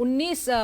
19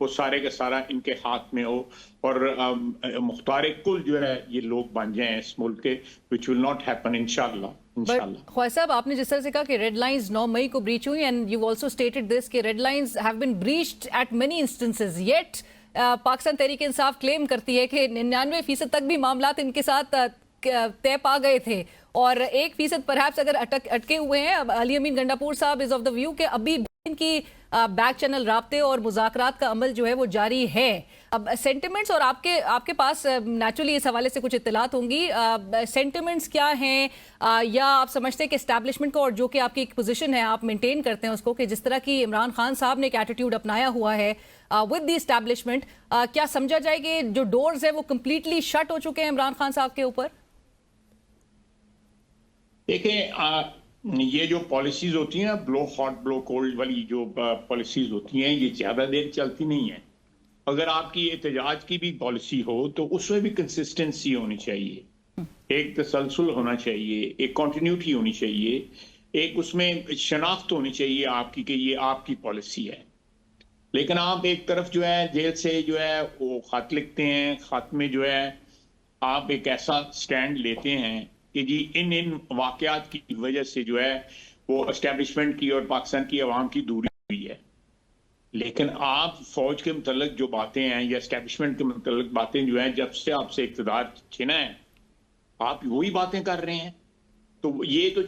وہ سارے کا سارا ان کے ہاتھ میں ہو اور مختار کل جو ہے یہ لوگ بن جائیں اس ملک کے, which will not happen انشاءاللہ. خواجہ صاحب, آپ نے جس طرح سے کہا کہ ریڈ لائنز 9 مئی کو بریچ ہوئی, and you also stated this کہ red lines have been breached at many instances, yet Pakistan Tehreek Insaf کلیم کرتی ہے کہ 99% تک بھی معاملات ان کے ساتھ طے پا گئے تھے, اور 1% پرہیپس اگر اٹکے ہوئے ہیں. علی امین گنڈاپور صاحب از آف دا ویو کہ ابھی ان کی بیک چینل رابطے اور مذاکرات کا عمل جو ہے وہ جاری ہے. اب سینٹیمنٹس, اور آپ کے پاس نیچرلی اس حوالے سے کچھ اطلاعات ہوں گی, سینٹیمنٹس کیا ہیں, یا آپ سمجھتے ہیں کہ اسٹیبلشمنٹ کو, اور جو کہ آپ کی ایک پوزیشن ہے آپ مینٹین کرتے ہیں اس کو, کہ جس طرح کی عمران خان صاحب نے ایک ایٹیٹیوڈ اپنایا ہوا ہے ود دی اسٹیبلشمنٹ, کیا سمجھا جائے کہ جو ڈورز ہیں وہ کمپلیٹلی شٹ ہو چکے ہیں عمران خان صاحب کے اوپر؟ دیکھیں, یہ جو پالیسیز ہوتی ہیں بلو ہاٹ بلو کولڈ والی جو پالیسیز ہوتی ہیں, یہ زیادہ دیر چلتی نہیں ہیں. اگر آپ کی احتجاج کی بھی پالیسی ہو تو اس میں بھی کنسسٹنسی ہونی چاہیے, ایک تسلسل ہونا چاہیے, ایک کنٹینیوٹی ہونی چاہیے, ایک اس میں شناخت ہونی چاہیے آپ کی کہ یہ آپ کی پالیسی ہے. لیکن آپ ایک طرف جو ہے جیل سے جو ہے وہ خط لکھتے ہیں, خط میں جو ہے آپ ایک ایسا سٹینڈ لیتے ہیں کہ جی ان واقعات کی وجہ سے جو ہے وہ اسٹیبلشمنٹ کی اور پاکستان کی عوام کی دوری ہوئی ہے. لیکن آپ فوج کے متعلق جو باتیں ہیں یا اسٹیبلشمنٹ کے متعلق باتیں جو ہیں, جب سے آپ سے اقتدار چھینا ہے آپ وہی باتیں کر رہے ہیں. تو یہ تو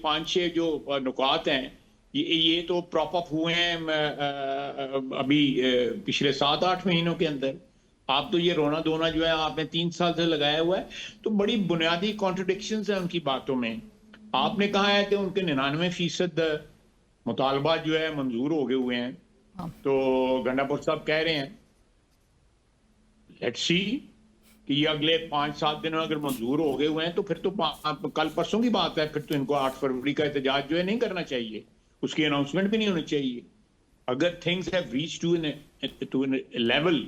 5-6 جو نکات ہیں یہ تو پراپ اپ ہوئے ہیں ابھی پچھلے 7-8 مہینوں کے اندر. آپ تو یہ رونا دھونا جو ہے آپ نے 3 سال سے لگایا ہوا ہے, تو بڑی بنیادی کانٹرڈکشنز ہیں ان کی باتوں میں. آپ نے کہا ہے کہ ان کے 99% مطالبات جو ہے منظور ہو گئے ہوئے ہیں, تو گنڈاپور صاحب کہہ رہے ہیں لیٹس سی کہ یہ اگلے 5-7 دنوں اگر منظور ہو گئے ہوئے ہیں تو پھر تو کل پرسوں کی بات ہے, پھر تو ان کو 8 فروری کا احتجاج جو ہے نہیں کرنا چاہیے, اس کی اناؤنسمنٹ بھی نہیں ہونی چاہیے. اگر things have reach to level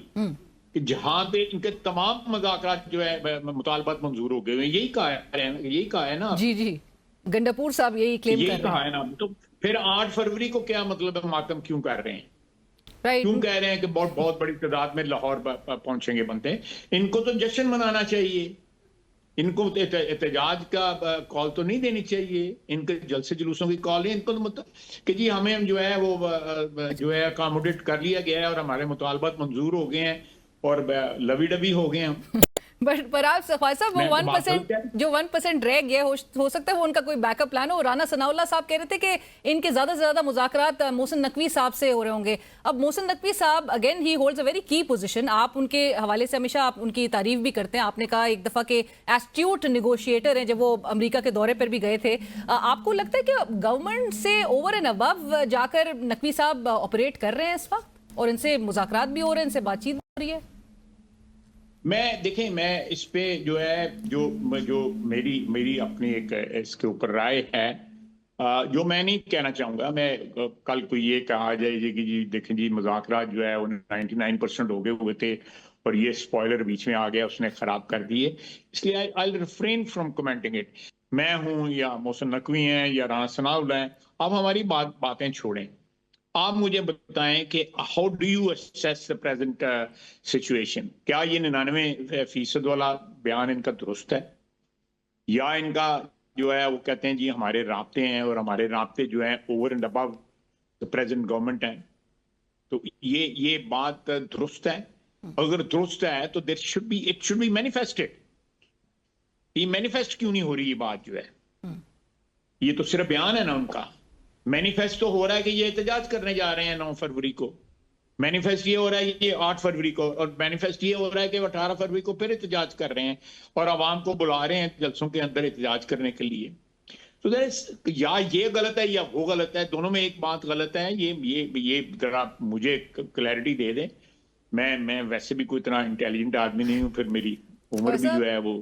کہ جہاں پہ ان کے تمام مذاکرات جو ہے مطالبات منظور ہو گئے ہوئے ہیں, یہی کہا ہے نا. جی گنڈاپور صاحب یہی کلیم کر رہے ہیں. یہی کہا ہے نا. تو پھر 8 فروری کو کیا مطلب ہے ماتم کیوں کر رہے ہیں, کیوں کہہ رہے ہیں کہ بہت بڑی تعداد میں لاہور پہنچیں گے بنتے ہیں. ان کو تو جشن منانا چاہیے, ان کو احتجاج کا کال تو نہیں دینی چاہیے, ان کے جلسے جلوسوں کی کال ہے. ان کو مطلب کہ جی ہمیں جو ہے وہ جو ہے اکاموڈیٹ کر لیا گیا ہے اور ہمارے مطالبات منظور ہو گئے ہیں اور لوی ڈبی ہو گئے ہیں. پر آپ خواجہ صاحب وہ 1% جو 1% رہ گیا ہو سکتا ہے وہ ان کا کوئی بیک اپ پلان ہو. رانا ثناء اللہ صاحب کہہ رہے تھے کہ ان کے زیادہ سے زیادہ مذاکرات محسن نقوی صاحب سے ہو رہے ہوں گے. اب محسن نقوی صاحب again he holds a very کی پوزیشن, آپ ان کے حوالے سے ہمیشہ آپ ان کی تعریف بھی کرتے ہیں. آپ نے کہا ایک دفعہ کہ ایسٹیوٹ نیگوشیٹر ہیں جب وہ امریکہ کے دورے پر بھی گئے تھے. آپ کو لگتا ہے کہ گورنمنٹ سے اوور اینڈ ابو جا کر نقوی صاحب آپریٹ کر رہے ہیں اس وقت, اور ان سے مذاکرات بھی ہو رہے ہیں, ان سے بات چیت ہو رہی ہے؟ دیکھیں میں اس پہ جو ہے جو میری اپنی ایک اس کے اوپر رائے ہے, جو میں نہیں کہنا چاہوں گا. میں کل کو یہ کہا جائے کہ جی دیکھیں جی مذاکرات جو ہے وہ 99% ہو گئے ہوئے تھے اور یہ سپوائلر بیچ میں آ گیا, اس نے خراب کر دیے, اس لیے I'll refrain from commenting it. میں ہوں یا محسن نقوی ہیں یا رانا ثناء اللہ ہیں, آپ ہماری باتیں چھوڑیں. آپ مجھے بتائیں کہ how do you assess the present situation? کیا یہ 99% والا بیان ان کا درست ہے, یا ان کا جو ہے وہ کہتے ہیں جی ہمارے رابطے ہیں اور ہمارے رابطے جو ہیں over and above the present government ہیں. تو یہ بات درست ہے. اگر درست ہے تو it should be manifested. یہ مینیفیسٹ کیوں نہیں ہو رہی یہ بات جو ہے؟ یہ تو صرف بیان ہے نا ان کا. مینیفیسٹ تو ہو رہا ہے کہ یہ احتجاج کرنے جا رہے ہیں 9 فروری کو, مینیفیسٹ یہ ہو رہا ہے یہ 8 فروری کو, اور مینیفیسٹ یہ ہو رہا ہے کہ 18 فروری کو پھر احتجاج کر رہے ہیں اور عوام کو بلا رہے ہیں جلسوں کے اندر احتجاج کرنے کے لیے. تو یا یہ غلط ہے یا وہ غلط ہے, دونوں میں ایک بات غلط ہے. یہ ذرا مجھے کلیئرٹی دے دیں. میں ویسے بھی کوئی اتنا انٹیلیجنٹ آدمی نہیں ہوں, پھر میری عمر بھی جو ہے وہ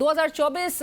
2024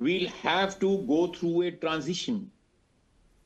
we'll have to go through a transition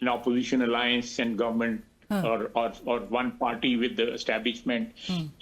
an opposition alliance and government or one party with the establishment।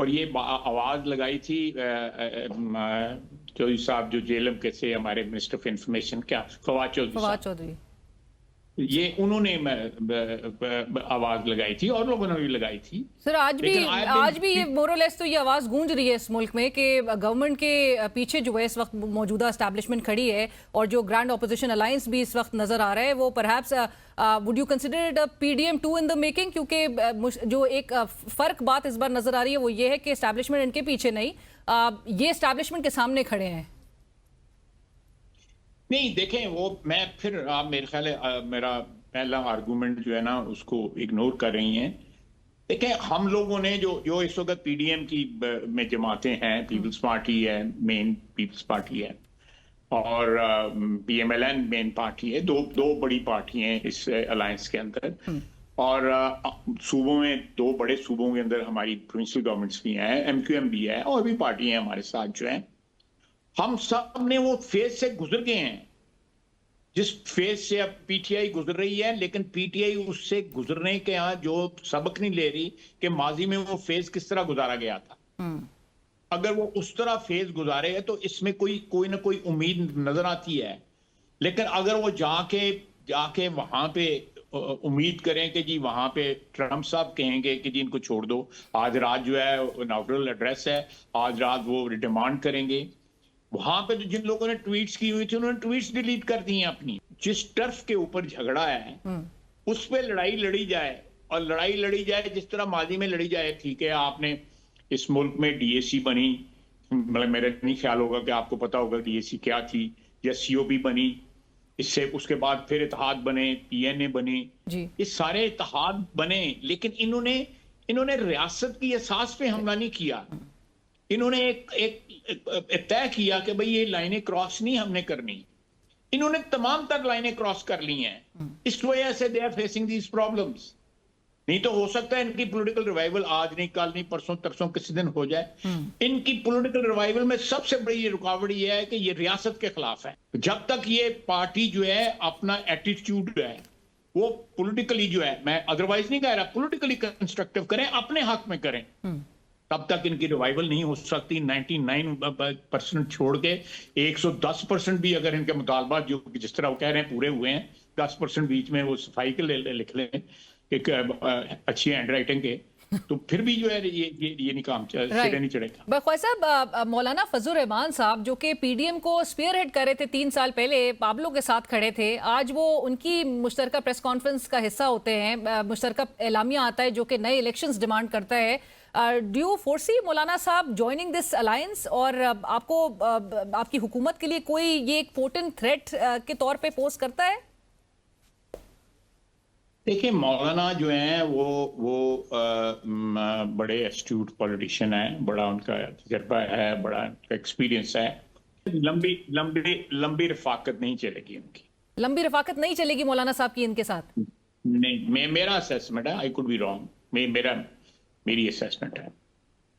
اور یہ آواز لگائی تھی چودھری صاحب جو جیلم کے سے ہمارے منسٹر آف انفارمیشن کیا فواد چودھری، یہ انہوں نے آواز لگائی تھی اور لوگوں نے بھی لگائی تھی. سر آج بھی یہ مورلیس تو یہ آواز گونج رہی ہے اس ملک میں کہ گورنمنٹ کے پیچھے جو ہے اس وقت موجودہ اسٹیبلشمنٹ کھڑی ہے اور جو گرینڈ اپوزیشن الائنس بھی اس وقت نظر آ رہا ہے وہ perhaps would you consider it a PDM 2 in the making؟ کیونکہ جو ایک فرق بات اس بار نظر آ رہی ہے وہ یہ ہے کہ اسٹیبلشمنٹ ان کے پیچھے نہیں، یہ اسٹیبلشمنٹ کے سامنے کھڑے ہیں. نہیں دیکھیں وہ میں پھر آپ میرے خیال ہے میرا پہلا آرگومنٹ جو ہے نا اس کو اگنور کر رہی ہیں. دیکھیں ہم لوگوں نے جو اس وقت پی ڈی ایم کی میں جماعتیں ہیں، پیپلز پارٹی ہے، مین پیپلز پارٹی ہے، اور P M L N main party ہے، دو بڑی پارٹی ہیں اس الائنس کے اندر. اور صوبوں میں دو بڑے صوبوں کے اندر ہماری پروونشل گورنمنٹس بھی ہیں، ایم کیو ایم بھی ہے، اور بھی پارٹی ہیں ہمارے ساتھ جو ہیں. ہم سب نے وہ فیز سے گزر گئے ہیں جس فیز سے اب پی ٹی آئی گزر رہی ہے، لیکن پی ٹی آئی اس سے گزرنے کے ہاں جو سبق نہیں لے رہی کہ ماضی میں وہ فیز کس طرح گزارا گیا تھا. اگر وہ اس طرح فیز گزارے ہے تو اس میں کوئی نہ کوئی امید نظر آتی ہے. لیکن اگر وہ جا کے وہاں پہ امید کریں کہ جی وہاں پہ ٹرمپ صاحب کہیں گے کہ جی ان کو چھوڑ دو، آج رات جو ہے اناگورل ایڈریس ہے، آج رات وہ ڈیمانڈ کریں گے. وہاں پہ جن لوگوں نے ٹویٹس کی ہوئی تھی انہوں نے ٹویٹس ڈیلیٹ کر دی ہیں اپنی. جس ٹرف کے اوپر جھگڑا ہے اس پہ لڑائی لڑی جائے، اور لڑائی لڑی جائے جس طرح ماضی میں لڑی جائے. ٹھیک ہے آپ نے اس ملک میں ڈی اے سی بنی، مطلب میرا نہیں خیال ہوگا کہ آپ کو پتا ہوگا ڈی اے سی کیا تھی، یا سی او پی بنی، اس کے بعد پھر اتحاد بنے، پی این اے بنے، یہ سارے اتحاد بنے. لیکن انہوں نے ریاست کی اساس پہ حملہ نہیں کیا. انہوں نے ایک طے کیا کہ بھئی یہ لائنیں کراس نہیں ہم نے کرنی. انہوں نے تمام تر لائنیں کراس کر لی ہیں. اس وجہ سے they are facing these problems. نہیں تو ہو سکتا ہے ان کی پولیٹیکل ریوائیول آج نہیں، کل نہیں، پرسوں ترسوں کسی دن ہو جائے. ان کی پولیٹیکل ریوائیول میں سب سے بڑی رکاوٹ یہ ہے کہ یہ ریاست کے خلاف ہے. جب تک یہ پارٹی جو ہے اپنا ایٹیٹیوڈ ہے وہ پولیٹیکلی جو ہے، میں ادروائز نہیں کہہ رہا، پولیٹیکلی کنسٹرکٹیو کریں، اپنے حق میں کریں، تب تک ان کی ریوائیول نہیں ہو سکتی. 99% چھوڑ کے 110% بھی اگر ان کے مطالبات جو جس طرح وہ کہہ رہے ہیں پورے ہوئے ہیں، 10% بیچ میں وہ صفائی کے لکھ لیں ایک اچھی ہینڈ رائٹنگ کے، تو پھر بھی جو ہے یہ نہیں کام سرے نہیں چڑھے گا. خواجہ صاحب، مولانا فضل الرحمان صاحب جو کہ پی ڈی ایم کو اسپیئر ہیڈ کر رہے تھے 3 سال پہلے، پابلو کے ساتھ کھڑے تھے، آج وہ ان کی مشترکہ پریس کانفرنس کا حصہ ہوتے ہیں. مشترکہ اعلامیہ آتا ہے جو کہ نئے الیکشنز ڈیمانڈ کرتا ہے. ڈو یو فورسی مولانا صاحب جوائننگ دس الائنس، اور آپ کو آپ کی حکومت کے لیے کوئی یہ ایک پورٹنٹ تھریٹ کے طور پہ پوز کرتا ہے؟ دیکھیں مولانا جو ہیں وہ بڑے ایسٹیوٹ پولیٹیشین ہیں، بڑا ان کا تجربہ ہے، بڑا ان کا ایکسپیرینس ہے. لمبی رفاقت نہیں چلے گی ان کی. لمبی رفاقت نہیں چلے گی مولانا صاحب کی ان کے ساتھ؟ نہیں، میرا اسیسمنٹ ہے، آئی کوڈ بی رانگ، میری اسیسمنٹ ہے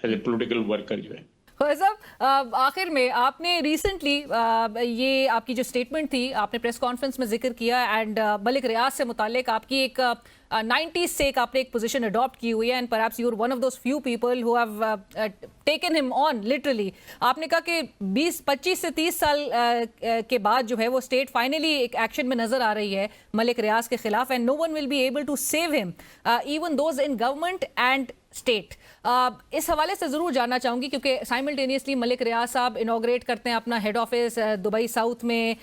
ایز اے پولیٹیکل ورکر جو ہے. صاحب آخر میں آپ نے ریسنٹلی یہ آپ کی جو اسٹیٹمنٹ تھی آپ نے پریس کانفرنس میں ذکر کیا، اینڈ ملک ریاض سے متعلق آپ کی ایک 90s سے آپ نے ایک پوزیشن اڈاپٹ کی ہوئی ہے، and perhaps you are one of those few people who have taken him on literally. آپ نے کہا کہ 25 سے 30 سال کے بعد جو ہے وہ اسٹیٹ فائنلی ایک ایکشن میں نظر آ رہی ہے ملک ریاض کے خلاف، and no one will be able to save them even those in government and state. اس حوالے سے ضرور جاننا چاہوں گی کیونکہ سائملٹینیسلی ملک ریاض صاحب انوگریٹ کرتے ہیں اپنا ہیڈ آفس دبئی ساؤتھ میں،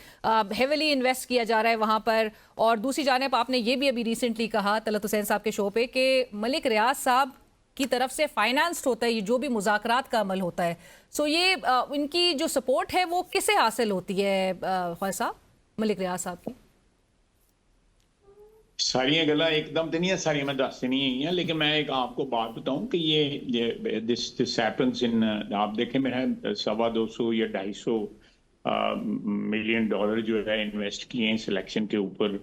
ہیویلی انویسٹ کیا جا رہا ہے وہاں پر، اور دوسری جانب آپ نے یہ بھی ابھی ریسنٹلی کہا طلعت حسین صاحب کے شو پہ کہ ملک ریاض صاحب کی طرف سے فائنانسڈ ہوتا ہے یہ جو بھی مذاکرات کا عمل ہوتا ہے. سو یہ ان کی جو سپورٹ ہے وہ کسے حاصل ہوتی ہے خواجہ صاحب، ملک ریاض صاحب کی؟ ساری گلا ایک دم تو نہیں ہے، ساری میں دس نہیں ہیں، لیکن میں ایک آپ کو بات بتاؤں کہ یہ دس ہیپنز ان، آپ دیکھیں میرا 250 یا 250 ملین ڈالر جو ہے انویسٹ کیے ہیں سلیکشن کے اوپر.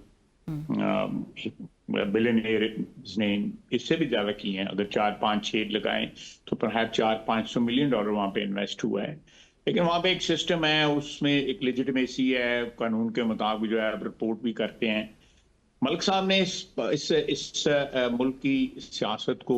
بلینئرز نے اس سے بھی زیادہ کیے ہیں، اگر 4-5-6 لگائیں تو پرہیپس 400-500 ملین ڈالر وہاں پہ انویسٹ ہوا ہے. لیکن وہاں پہ ایک سسٹم ہے، اس میں ایک لیجیٹمیسی ہے، قانون کے مطابق جو ہے رپورٹ بھی کرتے ہیں. ملک صاحب نے اس ملک کی سیاست کو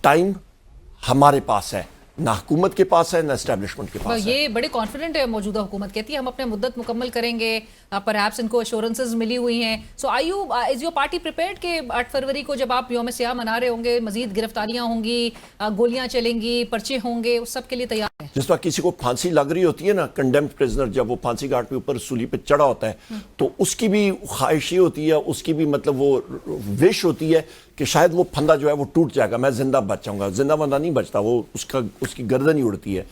ٹائم ہمارے پاس ہے، نہ حکومت کے پاس ہے نہ اسٹیبلشمنٹ کے پاس ہے. یہ بڑے کانفیڈنٹ ہے موجودہ حکومت، کہتی ہے ہم اپنے مدت مکمل کریں گے، پرہیپس ان کو ایشورنسز ملی ہوئی ہیں. سو از یور پارٹی پریپیئرڈ کہ 8 فروری کو جب آپ یوم سیاہ منا رہے ہوں گے مزید گرفتاریاں ہوں گی، گولیاں چلیں گی، پرچے ہوں گے، اس سب کے لیے تیار ہیں؟ جس وقت کسی کو پھانسی لگ رہی ہوتی ہے نا، کنڈیمڈ پرزنر جب وہ پھانسی گھاٹ پہ اوپر سولی پہ چڑھا ہوتا ہے تو اس کی بھی خواہش یہ ہوتی ہے، اس کی بھی مطلب وہ وش ہوتی ہے کہ شاید وہ پھندا جو ہے وہ ٹوٹ جائے گا، میں زندہ بچ جاؤں گا. زندہ بندہ نہیں بچتا، وہ اس کی گردن ہی اڑتی ہے،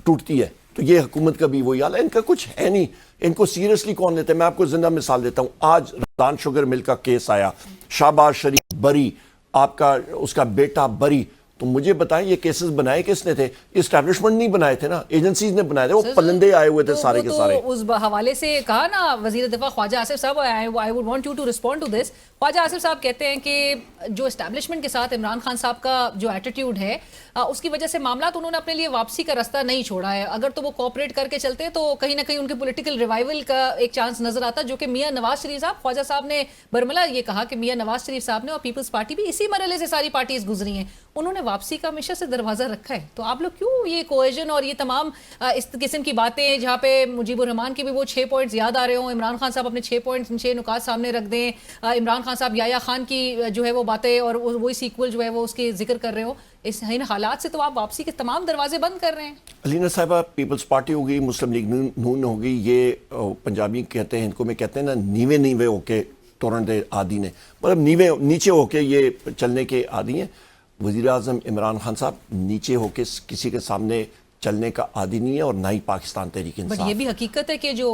ٹوٹتی ہے. تو یہ حکومت کا بھی وہی حال ہے. ان کا کچھ ہے نہیں، ان کو سیریسلی کون لیتے ہیں؟ میں آپ کو زندہ مثال دیتا ہوں. آج رمضان شوگر مل کا کیس آیا، شہباز شریف بری، آپ کا اس کا بیٹا بری. تو مجھے بتائیں یہ کیسز بنائے کس نے تھے؟ اسٹیبلشمنٹ نہیں بنائے تھے نا، ایجنسیز نے بنائے تھے. وہ پلندے آئے ہوئے تھے سارے کے سارے. اس حوالے سے کہا نا وزیر دفاع خواجہ آصف صاحب، I would want you to respond to this. خواجہ آصف صاحب کہتے ہیں کہ جو اسٹیبلشمنٹ کے ساتھ عمران خان صاحب کا جو ایٹیٹیوڈ ہے اس کی وجہ سے معاملات انہوں نے اپنے لیے واپسی کا راستہ نہیں چھوڑا ہے. اگر تو وہ کوآپریٹ کر کے چلتے تو کہیں نہ کہیں ان کے پولیٹیکل ریوائول کا ایک چانس نظر آتا، جو کہ میاں نواز شریف صاحب، خواجہ صاحب نے برملا یہ کہا کہ میاں نواز شریف صاحب نے اور پیپلز پارٹی بھی اسی مرحلے سے ساری پارٹیز گزری ہیں، انہوں نے واپسی کا ہمیشہ سے دروازہ رکھا ہے. تو آپ لوگ کیوں یہ کوہیژن اور یہ تمام اس قسم کی باتیں، جہاں پہ مجیب الرحمان کے بھی وہ 6 پوائنٹس یاد آ رہے ہوں، عمران خان صاحب اپنے 6 پوائنٹس 6 نکات سامنے رکھ دیں، عمران خان صاحب یحییٰ خان کی جو ہے وہ باتیں اور وہی سیکول جو ہے وہ اس کے ذکر کر رہے ہو، ان حالات سے تو آپ واپسی کے تمام دروازے بند کر رہے ہیں. علینا صاحبہ، پیپلز پارٹی ہوگی، مسلم لیگ نون ہوگی، یہ پنجابی کہتے ہیں، ان کو میں کہتے ہیں نا نیوے ہو کے تورن دے عادی نے، مطلب نیچے ہو کے یہ چلنے کے عادی ہیں. وزیر اعظم عمران خان صاحب نیچے ہو کے کسی کے سامنے چلنے کا عادی نہیں ہے، اور نہ ہی پاکستان تحریک انصاف. بٹ یہ بھی حقیقت ہے کہ جو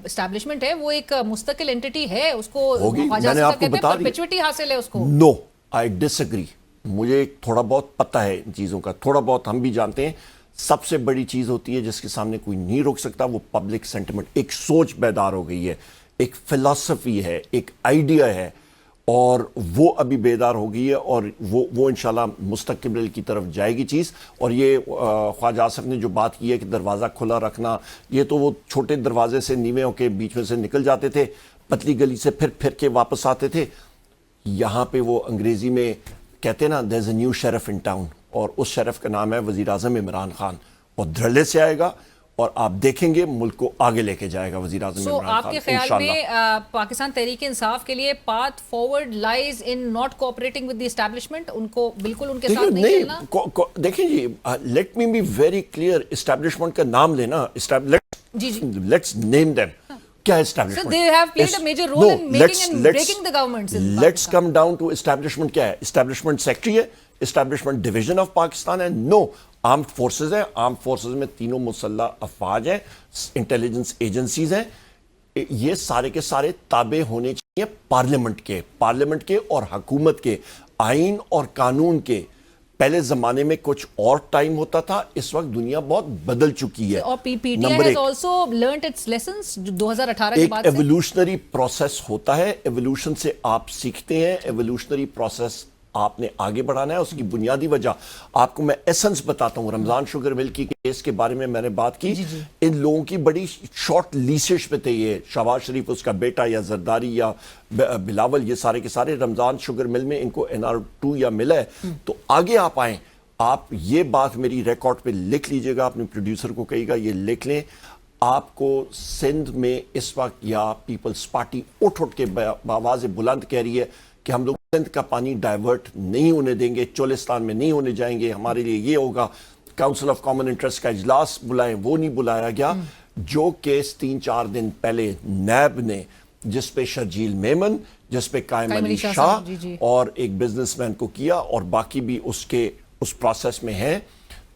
اسٹیبلشمنٹ ہے وہ ایک مستقل انٹیٹی ہے، اس کو ہوگی. خواجہ میں نے صاحب آپ کو کہتے ہیں بتا دیا، پرپیچوٹی حاصل ہے اس کو. نو، آئی ڈس ایگری. مجھے تھوڑا بہت پتہ ہے ان چیزوں کا، تھوڑا بہت ہم بھی جانتے ہیں. سب سے بڑی چیز ہوتی ہے جس کے سامنے کوئی نہیں روک سکتا، وہ پبلک سینٹیمنٹ. ایک سوچ بیدار ہو گئی ہے، ایک فلسفی ہے، ایک آئیڈیا ہے، اور وہ ابھی بیدار ہو گئی ہے، اور وہ انشاءاللہ مستقبل کی طرف جائے گی چیز. اور یہ خواجہ آصف نے جو بات کی ہے کہ دروازہ کھلا رکھنا، یہ تو وہ چھوٹے دروازے سے نیوے ہو کے بیچ میں سے نکل جاتے تھے، پتلی گلی سے پھر کے واپس آتے تھے. یہاں پہ وہ انگریزی میں کہتے ہیں نا there's a new sheriff in town، اور اس شریف کا نام ہے وزیر اعظم عمران خان. اور دھڑلے سے آئے گا اور آپ دیکھیں گے ملک کو آگے لے کے جائے گا وزیر اعظم عمران خان. آپ کے خیال میں پاکستان تحریک انصاف کے لیے path forward lies in not cooperating with the establishment? ان کو بالکل ان کے ساتھ نہیں چلنا؟ دیکھیں جی، let me be very clear. Establishment کا نام لینا، لیٹس نیم دیم. کیا ہے establishment? So they have played a major role in making and breaking the governments in Pakistan. Let's come down to establishment. کیا ہے اسٹیبلشمنٹ؟ سیکٹری ہے، establishment division of Pakistan ہے. نو، armed forces ہیں. Armed forces میں تینوں مسلح افواج ہیں، انٹیلیجنس ایجنسیز ہیں. یہ سارے کے سارے تابع ہونے چاہیے پارلیمنٹ کے اور حکومت کے، آئین اور قانون کے. پہلے زمانے میں کچھ اور ٹائم ہوتا تھا، اس وقت دنیا بہت بدل چکی ہے. اور P T I has also learnt its lessons 2018 کے بعد ایک سے. ایولیوشنری پروسیس ہوتا ہے، ایولیوشن سے آپ سیکھتے ہیں. ایولیوشنری پروسیس آپ نے آگے بڑھانا ہے. اس کی بنیادی وجہ آپ کو میں ایسنس بتاتا ہوں. رمضان شوگر مل کی کیس کے بارے میں نے بات کی. ان لوگوں کی بڑی شارٹ لیسش پہ تھے. یہ شہباز شریف، اس کا بیٹا، یا زرداری یا بلاول، یہ سارے کے سارے رمضان شوگر مل میں ان کو NR2 یا ملا ہے. تو آگے آپ آئیں، آپ یہ بات میری ریکارڈ پہ لکھ لیجئے گا، اپنے پروڈیوسر کو کہیے گا یہ لکھ لیں. آپ کو سندھ میں اس وقت یا پیپلز پارٹی اٹھ کے بآواز بلند کہہ رہی ہے کہ ہم لوگ سندھ کا پانی ڈائیورٹ نہیں ہونے دیں گے، چولستان میں نہیں ہونے جائیں گے، ہمارے لیے یہ ہوگا. کاؤنسل آف کامن انٹرسٹ کا اجلاس بلائیں، وہ نہیں بلایا گیا. جو کیس 3-4 دن پہلے نیب نے، جس پہ شرجیل میمن، جس پہ قائم علی شاہ اور ایک بزنس مین کو کیا، اور باقی بھی اس پروسیس میں ہیں.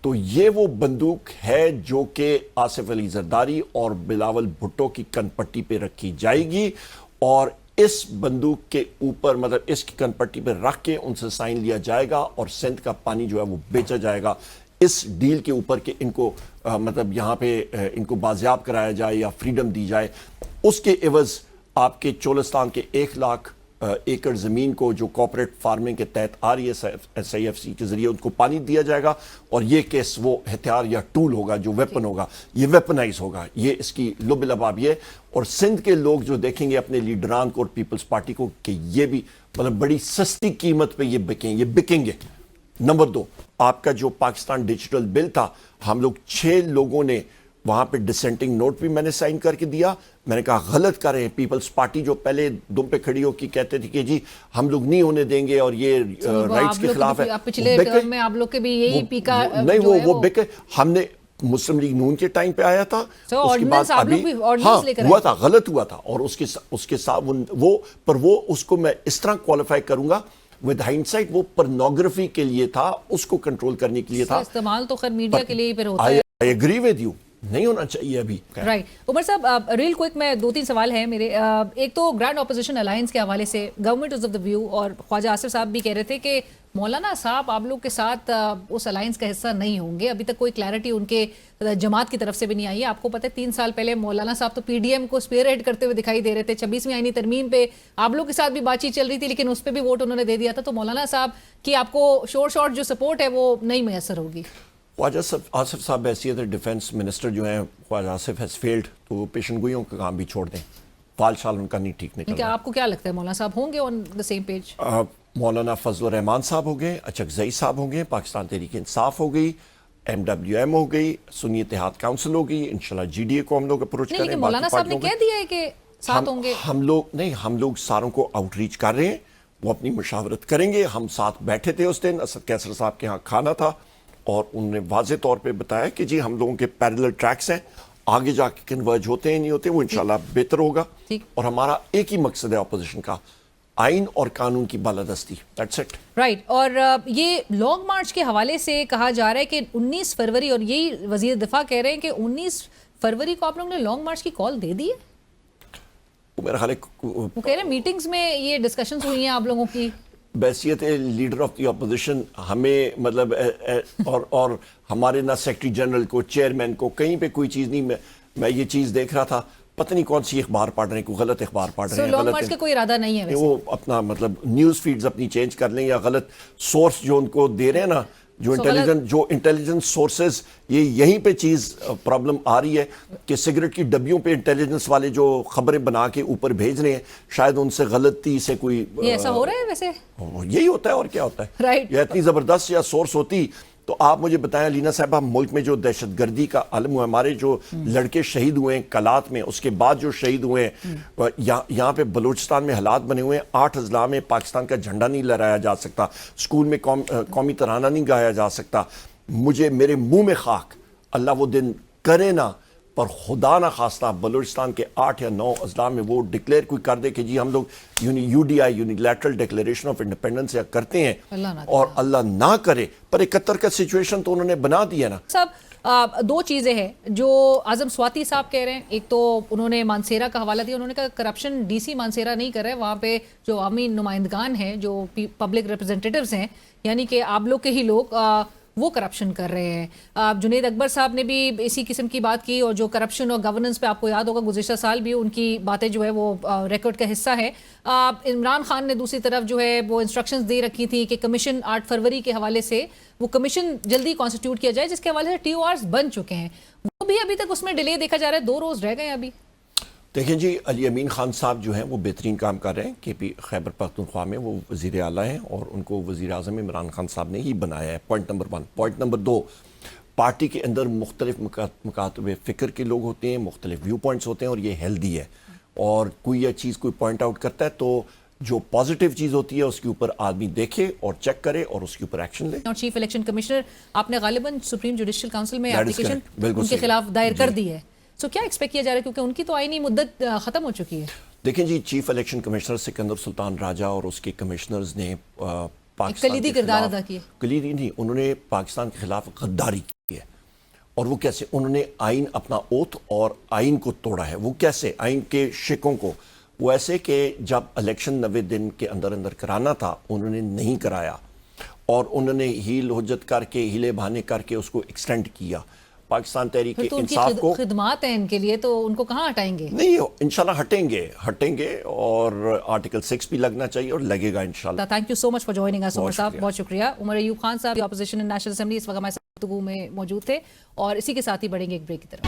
تو یہ وہ بندوق ہے جو کہ آصف علی زرداری اور بلاول بھٹو کی کن پٹی پہ رکھی جائے گی، اور اس بندوق کے اوپر، مطلب اس کی کن پٹی پہ رکھ کے ان سے سائن لیا جائے گا، اور سندھ کا پانی جو ہے وہ بیچا جائے گا اس ڈیل کے اوپر کہ ان کو مطلب یہاں پہ ان کو بازیاب کرایا جائے یا فریڈم دی جائے. اس کے عوض آپ کے چولستان کے 1 لاکھ ایکڑ زمین کو جو کوپریٹ فارمنگ کے تحت آ رہی ہے SIFC کے ذریعے ان کو پانی دیا جائے گا. اور یہ کیس وہ ہتھیار یا ٹول ہوگا جو ویپن ہوگا، یہ ویپنائز ہوگا. یہ اس کی لب لباب یہ. اور سندھ کے لوگ جو دیکھیں گے اپنے لیڈران کو اور پیپلز پارٹی کو کہ یہ بھی مطلب بڑی سستی قیمت پہ یہ بکیں گے. نمبر 2, آپ کا جو پاکستان ڈیجیٹل بل تھا, ہم لوگ 6 لوگوں نے وہاں پہ ڈسینٹنگ نوٹ بھی میں نے سائن کر کے دیا. میں نے کہا غلط کر رہے ہیں. پیپلز پارٹی جو پہلے دم پہ کھڑی ہو کے کہتے تھے کہ جی ہم لوگ نہیں ہونے دیں گے اور یہ رائٹس کے خلاف ہے, پچھلے ٹرم میں آپ لوگ کے بھی یہی پیکا نہیں, وہ بکے. ہم نے مسلم لیگ نون کے ٹائم پہ آیا تھا, اس کے بعد ابھی ہوا تھا, غلط ہوا تھا, اور اس کے ساتھ وہ اس کو میں اس طرح کوالیفائی کروں گا ود ہائنڈسائٹ, وہ پرنوگرافی کے لیے تھا, اس کو کنٹرول کرنے کے لیے تھا. استعمال تو خیر میڈیا کے لیے ہی پھر ہوتا ہے. I agree with you, نہیں ہونا چاہیے ابھی. رائٹ. عمر صاحب, ریل کوئک میں 2-3 سوال ہیں میرے. ایک تو گرینڈ اپوزیشن الائنس کے حوالے سے government is of the view, اور خواجہ آصف صاحب بھی کہہ رہے تھے کہ مولانا صاحب آپ لوگ کے ساتھ اس الائنس کا حصہ نہیں ہوں گے. ابھی تک کوئی کلیئرٹی ان کے جماعت کی طرف سے بھی نہیں آئی ہے. آپ کو پتہ ہے 3 سال پہلے مولانا صاحب تو پی ڈی ایم کو اسپیئر ہیڈ کرتے ہوئے دکھائی دے رہے تھے. 26ویں آئینی ترمیم پہ آپ لوگ کے ساتھ بھی بات چیت چل رہی تھی, لیکن اس پہ بھی ووٹ انہوں نے دے دیا تھا. تو مولانا صاحب کی آپ کو شارٹ جو سپورٹ ہے وہ نہیں میسر ہوگی. خواجہ آصف صاحب حیثیت ڈیفنس منسٹر جو ہیں, خواجہ آصف ہیز فیلڈ, تو وہ پیشن گوئیوں کا کام بھی چھوڑ دیں. فال شال ان کا نہیں ٹھیک نکل رہا. آپ کو کیا لگتا ہے مولانا صاحب ہوں گے آن دا سیم پیج؟ مولانا فضل الرحمان صاحب ہو گئے, اچکزئی صاحب ہو گئے, پاکستان تحریک انصاف ہو گئی, MWM ہو گئی, سنی اتحاد کاؤنسل ہو گئی, انشاءاللہ GDA کو ہم لوگ اپروچ کریں. لیکن مولانا صاحب نے کہہ دیا ہے کہ ساتھ ہوں گے. ہم لوگ ساروں کو آؤٹ ریچ کر رہے ہیں, وہ اپنی مشاورت کریں گے. ہم ساتھ بیٹھے تھے اس دن, اسد کیسر صاحب کے ہاں کھانا تھا, اور انہوں نے واضح طور پہ بتایا کہ جی ہم لوگوں کے پیرلل ٹریکس ہیں, آگے جا کے کنورج ہوتے ہیں نہیں ہوتے, وہ انشاءاللہ بہتر ہوگا. اور ہمارا ایک ہی مقصد ہے اپوزیشن کا, آئین اور قانون کی بالادستی. That's it. رائٹ. اور یہ لانگ مارچ کے حوالے سے کہا جا رہا ہے کہ 19 فروری, اور یہی وزیر دفاع کہہ رہے ہیں کہ 19 فروری کو آپ لوگوں نے لانگ مارچ کی کال دے دی ہے. میرا خیال ہے وہ کہہ رہے ہیں میٹنگز میں یہ ڈسکشنز ہوئی ہیں آپ لوگوں کی. بحیثیت لیڈر آف دی اپوزیشن ہمیں مطلب اور ہمارے نہ سیکرٹری جنرل کو, چیئرمین کو, کہیں پہ کوئی چیز نہیں. میں یہ چیز دیکھ رہا تھا, پتہ نہیں کون سی اخبار پڑھ رہے ہیں, کوئی غلط اخبار پڑھ رہے ہیں. لانگ مارچ کا کوئی ارادہ نہیں ہے. وہ اپنا مطلب نیوز فیڈز اپنی چینج کر لیں, یا غلط سورس جو ان کو دے رہے ہیں نا, جو انٹیلیجنس سورسز, یہیں پہ چیز پرابلم آ رہی ہے کہ سگریٹ کی ڈبیوں پہ انٹیلیجنس والے جو خبریں بنا کے اوپر بھیج رہے ہیں, شاید ان سے غلطی سے کوئی ایسا ہو رہا ہے. ویسے یہی ہوتا ہے, اور کیا ہوتا ہے. رائٹ. یا اتنی زبردست یا سورس ہوتی تو آپ مجھے بتائیں لینا صاحبہ, ملک میں جو دہشت گردی کا عالم ہوا, ہمارے جو لڑکے شہید ہوئے ہیں کلات میں, اس کے بعد جو شہید ہوئے ہیں یہاں پہ بلوچستان میں حالات بنے ہوئے ہیں, 8 اضلاع میں پاکستان کا جھنڈا نہیں لہرایا جا سکتا, اسکول میں قومی ترانہ نہیں گایا جا سکتا. مجھے میرے منہ میں خاک, اللہ وہ دن کرے نا, پر خدا نہ خواستہ بلوچستان کے 8 یا 9 اضلاع میں وہ ڈکلیئر کوئی کر دے کہ جی ہم لوگ UDI unilateral declaration of independence یا کرتے ہیں, اور اللہ نہ کرے, پر 71 کا سچویشن تو انہوں نے بنا دیا نا. صاحب 2 چیزیں ہیں جو اعظم سواتی صاحب کہہ رہے ہیں. ایک تو انہوں نے مانسیرا کا حوالہ دیا, انہوں نے کہا کرپشن DC مانسیرا نہیں کر رہا ہے, وہاں پہ جو عوامی نمائندگان ہیں, جو پبلک ریپرزنٹیٹیوز ہیں, یعنی کہ آپ لوگ کے ہی لوگ, وہ کرپشن کر رہے ہیں. جنید اکبر صاحب نے بھی اسی قسم کی بات کی, اور جو کرپشن اور گورننس پہ آپ کو یاد ہوگا گزشتہ سال بھی ان کی باتیں جو ہے وہ ریکارڈ کا حصہ ہے. عمران خان نے دوسری طرف جو ہے وہ انسٹرکشنز دے رکھی تھی کہ کمیشن 8 فروری کے حوالے سے وہ کمیشن جلدی کانسٹیٹیوٹ کیا جائے, جس کے حوالے سے TORs بن چکے ہیں, وہ بھی ابھی تک اس میں ڈیلے دیکھا جا رہا ہے. 2 روز رہ گئے ابھی. دیکھیں جی, علی امین خان صاحب جو ہیں وہ بہترین کام کر رہے ہیں. KP خیبر پختونخوا میں وہ وزیر اعلیٰ ہیں, اور ان کو وزیر اعظم عمران خان صاحب نے ہی بنایا ہے. Point number 1. Point number 2, party کے اندر مختلف مکاتب فکر کے لوگ ہوتے ہیں, مختلف ویو پوائنٹس ہوتے ہیں, اور یہ ہیلدی ہے. اور کوئی یہ چیز کوئی پوائنٹ آؤٹ کرتا ہے تو جو پازیٹیو چیز ہوتی ہے اس کے اوپر آدمی دیکھے اور چیک کرے اور اس کے اوپر ایکشن لے. چیف الیکشن کمشنر آپ نے غالباً سپریم جوڈیشل کاؤنسل میں اپلیکیشن ان کے خلاف دائر کر دی ہے. سو کیا ایکسپیکٹ کیا جا رہا ہے, کیونکہ ان کی تو آئینی مدت ختم ہو چکی ہے. دیکھیں جی, چیف الیکشن کمشنر سکندر سلطان راجہ اور اس کے کمشنرز نے پاکستان کلیدی کردار ادا کیے. کلیدی نہیں, انہوں نے پاکستان کے خلاف غداری کی ہے. اور وہ کیسے؟ انہوں نے آئین اپنا اوتھ اور آئین کو توڑا ہے. وہ کیسے؟ آئین کے شکوں کو. وہ ایسے کہ جب الیکشن 90 دن کے اندر کرانا تھا انہوں نے نہیں کرایا, اور انہوں نے ہیل حجت کر کے, ہیلے بہانے کر کے اس کو ایکسٹینڈ کیا. پاکستان تحریک انصاف کو خدمات ہیں ان کے لیے, تو ان کو کہاں ہٹائیں گے؟ نہیں, انشاءاللہ ہٹیں گے, اور آرٹیکل 6 بھی لگنا چاہیے, اور لگے گا انشاءاللہ. Thank you so much for joining us Umar صاحب, بہت شکریہ. عمر ایوب خان صاحب اپوزیشن نیشنل اسمبلی اس وقت ہمارے ساتھ گفتگو میں موجود تھے, اور اسی کے ساتھ ہی بڑھیں گے ایک بریک کی طرف.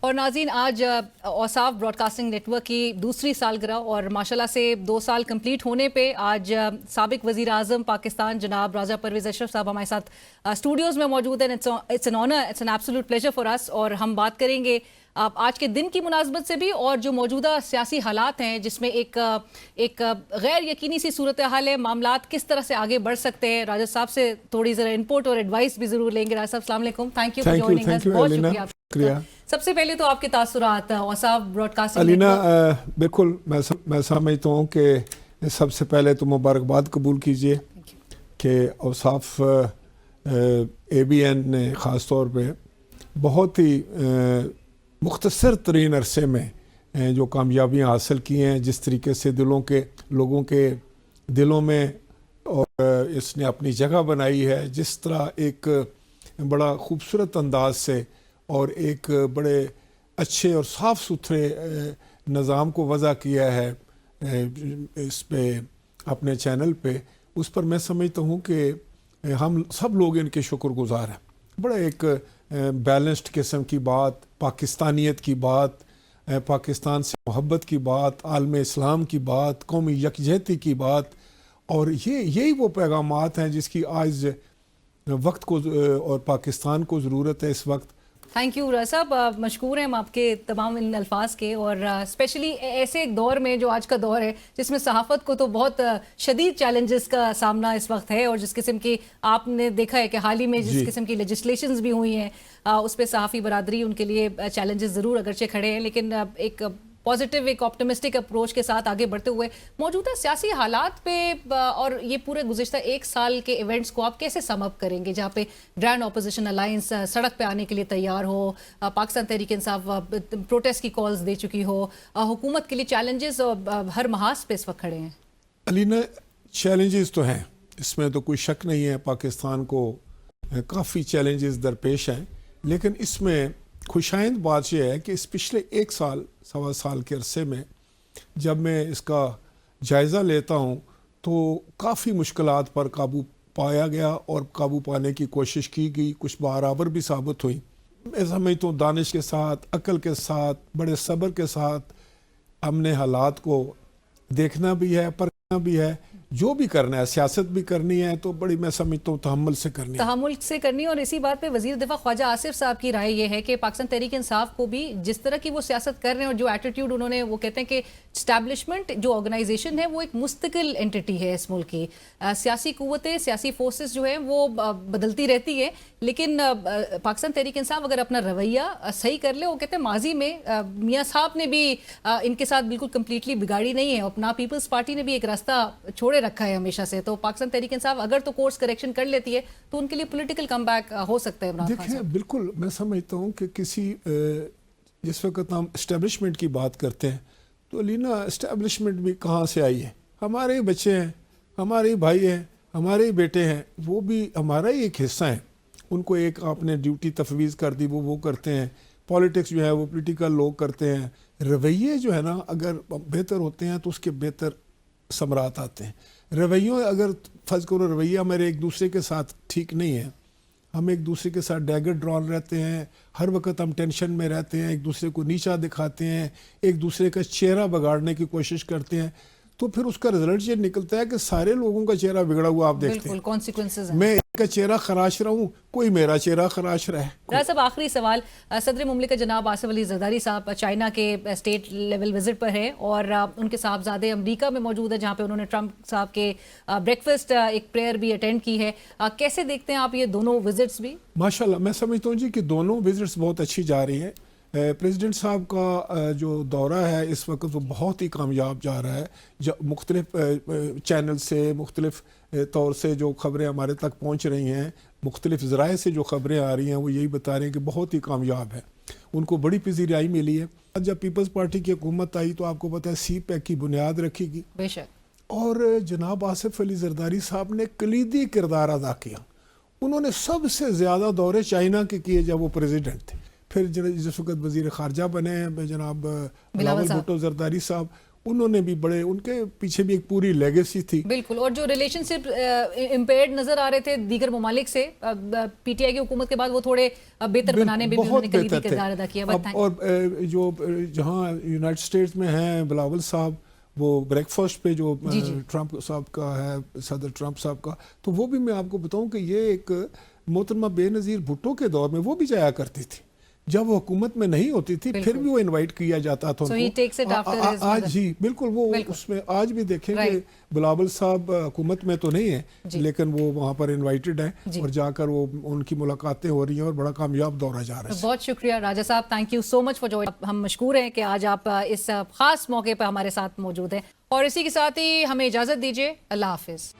اور ناظرین، آج اوصاف براڈ کاسٹنگ نیٹ ورک کی دوسری سالگرہ اور ماشاءاللہ سے 2 سال کمپلیٹ ہونے پہ آج سابق وزیر اعظم پاکستان جناب راجہ پرویز اشرف صاحب ہمارے ساتھ اسٹوڈیوز میں موجود ہیں. It's an honour, it's an absolute pleasure for us. اور ہم بات کریں گے آج کے دن کی مناسبت سے بھی اور جو موجودہ سیاسی حالات ہیں جس میں ایک غیر یقینی سی صورتحال ہے، معاملات کس طرح سے آگے بڑھ سکتے ہیں. راجہ صاحب سے تھوڑی ذرا انپوٹ اور ایڈوائس بھی ضرور لیں گے. راجہ صاحب السلام علیکم، تھینک یو فار جوائننگ اس. بہت شکریہ. سب سے پہلے تو آپ کے تاثرات اوصاف براڈ کاسٹنگ. علینا بالکل میں سمجھتا ہوں کہ سب سے پہلے تو مبارکباد قبول کیجئے کہ اوصاف اے بی این نے خاص طور پہ بہت ہی مختصر ترین عرصے میں جو کامیابیاں حاصل کی ہیں، جس طریقے سے لوگوں کے دلوں میں اور اس نے اپنی جگہ بنائی ہے، جس طرح ایک بڑا خوبصورت انداز سے اور ایک بڑے اچھے اور صاف ستھرے نظام کو وضع کیا ہے اس پہ اپنے چینل پہ، اس پر میں سمجھتا ہوں کہ ہم سب لوگ ان کے شکر گزار ہیں. بڑا ایک بیلنسڈ قسم کی بات، پاکستانیت کی بات، پاکستان سے محبت کی بات، عالم اسلام کی بات، قومی یکجہتی کی بات، اور یہی وہ پیغامات ہیں جس کی آج وقت کو اور پاکستان کو ضرورت ہے اس وقت. تھینک یو راجہ صاحب، مشکور ہیں ہم آپ کے تمام ان الفاظ کے، اور اسپیشلی ایسے ایک دور میں جو آج کا دور ہے جس میں صحافت کو تو بہت شدید چیلنجز کا سامنا اس وقت ہے، اور جس قسم کی آپ نے دیکھا ہے کہ حال ہی میں جس قسم کی لیجسلیشنز بھی ہوئی ہیں اس پہ صحافی برادری ان کے لیے چیلنجز ضرور اگرچہ کھڑے ہیں، لیکن ایک پازیٹیو ایک آپٹمسٹک اپروچ کے ساتھ آگے بڑھتے ہوئے موجودہ سیاسی حالات پہ اور یہ پورے گزشتہ 1 سال کے ایونٹس کو آپ کیسے سم اپ کریں گے، جہاں پہ گرینڈ اپوزیشن الائنس سڑک پہ آنے کے لیے تیار ہو، پاکستان تحریک انصاف پروٹیسٹ کی کالز دے چکی ہو، حکومت کے لیے چیلنجز ہر محاذ پہ اس وقت کھڑے ہیں؟ علینا چیلنجز تو ہیں، اس میں تو کوئی شک نہیں ہے، پاکستان کو کافی چیلنجز درپیش ہیں، لیکن اس میں خوشائند بات یہ ہے کہ اس پچھلے 1 سال سوا سال کے عرصے میں جب میں اس کا جائزہ لیتا ہوں تو کافی مشکلات پر قابو پایا گیا اور قابو پانے کی کوشش کی گئی، کچھ برابر بھی ثابت ہوئی. میں سمجھتا ہوں دانش کے ساتھ، عقل کے ساتھ، بڑے صبر کے ساتھ ہم نے حالات کو دیکھنا بھی ہے، پرکھنا بھی ہے، جو بھی کرنا ہے، سیاست بھی کرنی ہے تو بڑی میں سمجھتا ہوں تحمل سے کرنی ہے. اور اسی بات پہ وزیر دفاع خواجہ آصف صاحب کی رائے یہ ہے کہ پاکستان تحریک انصاف کو بھی جس طرح کی وہ سیاست کر رہے ہیں اور جو ایٹیٹیوڈ انہوں نے، وہ کہتے ہیں کہ اسٹیبلشمنٹ جو آرگنائزیشن ہے وہ ایک مستقل انٹیٹی ہے اس ملک کی، سیاسی قوتیں، سیاسی فورسز جو ہیں وہ بدلتی رہتی ہے، لیکن پاکستان تحریک انصاف اگر اپنا رویہ صحیح کر لے، وہ کہتے ہیں ماضی میں میاں صاحب نے بھی ان کے ساتھ بالکل کمپلیٹلی بگاڑی نہیں ہے، اپنا پیپلز پارٹی نے بھی ایک راستہ چھوڑے رکھا ہے ہمیشہ سے، تو پاکستان تحریک انصاف اگر تو کورس کریکشن کر لیتی ہے تو ان کے لیے پولیٹیکل کم بیک ہو سکتا ہے. دیکھیں بالکل میں سمجھتا ہوں کہ کسی جس وقت ہم اسٹیبلشمنٹ کی بات کرتے ہیں تو لینا اسٹیبلشمنٹ بھی کہاں سے آئی ہے، ہمارے ہی بچے ہیں، ہمارے ہی بھائی ہیں، ہمارے ہی بیٹے ہیں، وہ بھی ہمارا ہی ایک حصہ ہیں. ان کو ایک آپ نے ڈیوٹی تفویض کر دی، وہ کرتے ہیں. پالیٹکس جو ہے وہ پولیٹیکل لوگ کرتے ہیں. رویے جو ہے نا اگر بہتر ہوتے ہیں تو اس کے بہتر ثمرات آتے ہیں. رویوں اگر فرض کرو رویہ ہمارے ایک دوسرے کے ساتھ ٹھیک نہیں ہے، ہم ایک دوسرے کے ساتھ ڈیگر ڈرون رہتے ہیں، ہر وقت ہم ٹینشن میں رہتے ہیں، ایک دوسرے کو نیچا دکھاتے ہیں، ایک دوسرے کا چہرہ بگاڑنے کی کوشش کرتے ہیں، تو پھر اس کا رزلٹ یہ نکلتا ہے کہ سارے لوگوں کا چہرہ بگڑا ہوا آپ دیکھتے ہیں. میں ایک کا چہرہ خراش رہا ہوں، کوئی میرا چہرہ خراش رہے. راجہ صاحب آخری سوال، صدر مملکت جناب آصف علی زرداری صاحب چائنا کے اسٹیٹ لیول وزٹ پر ہیں اور ان کے صاحبزادے امریکہ میں موجود ہیں جہاں پہ انہوں نے ٹرمپ صاحب کے بریکفسٹ ایک پریئر بھی اٹینڈ کی ہے. کیسے دیکھتے ہیں آپ یہ دونوں وزٹس بھی؟ ماشاءاللہ میں سمجھتا ہوں جی کہ دونوں وزٹس بہت اچھی جا رہی ہیں. پریزیڈنٹ صاحب کا جو دورہ ہے اس وقت وہ بہت ہی کامیاب جا رہا ہے. مختلف چینل سے، مختلف طور سے جو خبریں ہمارے تک پہنچ رہی ہیں، مختلف ذرائع سے جو خبریں آ رہی ہیں وہ یہی بتا رہے ہیں کہ بہت ہی کامیاب ہے. ان کو بڑی پذیرائی ملی ہے. جب پیپلز پارٹی کی حکومت آئی تو آپ کو پتہ ہے سی پیک کی بنیاد رکھی گئی، بے شک، اور جناب آصف علی زرداری صاحب نے کلیدی کردار ادا کیا. انہوں نے سب سے زیادہ دورے چائنا کے کیے جب وہ پریزیڈنٹ تھے. پھر جس وقت وزیر خارجہ بنے ہیں جناب بلاول بھٹو زرداری صاحب، انہوں نے بھی بڑے, ان کے پیچھے بھی ایک پوری لیگیسی تھی. بالکل, اور جو ریلیشن شپ امپیئرڈ نظر آ رہے تھے دیگر ممالک سے, پی ٹی آئی کی حکومت کے بعد وہ تھوڑے بہتر بنانے میں بھی انہوں نے کلیدی کردار ادا کیا. اور جو جہاں یونائٹڈ اسٹیٹس میں ہیں بلاول صاحب, وہ بریک فاسٹ پہ جو ٹرمپ صاحب کا ہے, صدر ٹرمپ صاحب کا, تو وہ بھی میں آپ کو بتاؤں کہ یہ ایک محترمہ بے نظیر بھٹو کے دور میں وہ بھی جایا کرتی تھی, جب وہ حکومت میں نہیں ہوتی تھی پھر بھی وہ انوائٹ کیا جاتا تھا آج ہی. بالکل, وہ اس میں آج بھی دیکھیں کہ بلاول صاحب حکومت میں تو نہیں ہیں لیکن وہ وہاں پر انوائٹڈ ہیں اور جا کر وہ ان کی ملاقاتیں ہو رہی ہیں اور بڑا کامیاب دورہ جا رہا ہے. بہت شکریہ راجہ صاحب, thank you so much for joining. ہم مشکور ہیں کہ آج آپ اس خاص موقع پہ ہمارے ساتھ موجود ہیں, اور اسی کے ساتھ ہی ہمیں اجازت دیجیے. اللہ حافظ.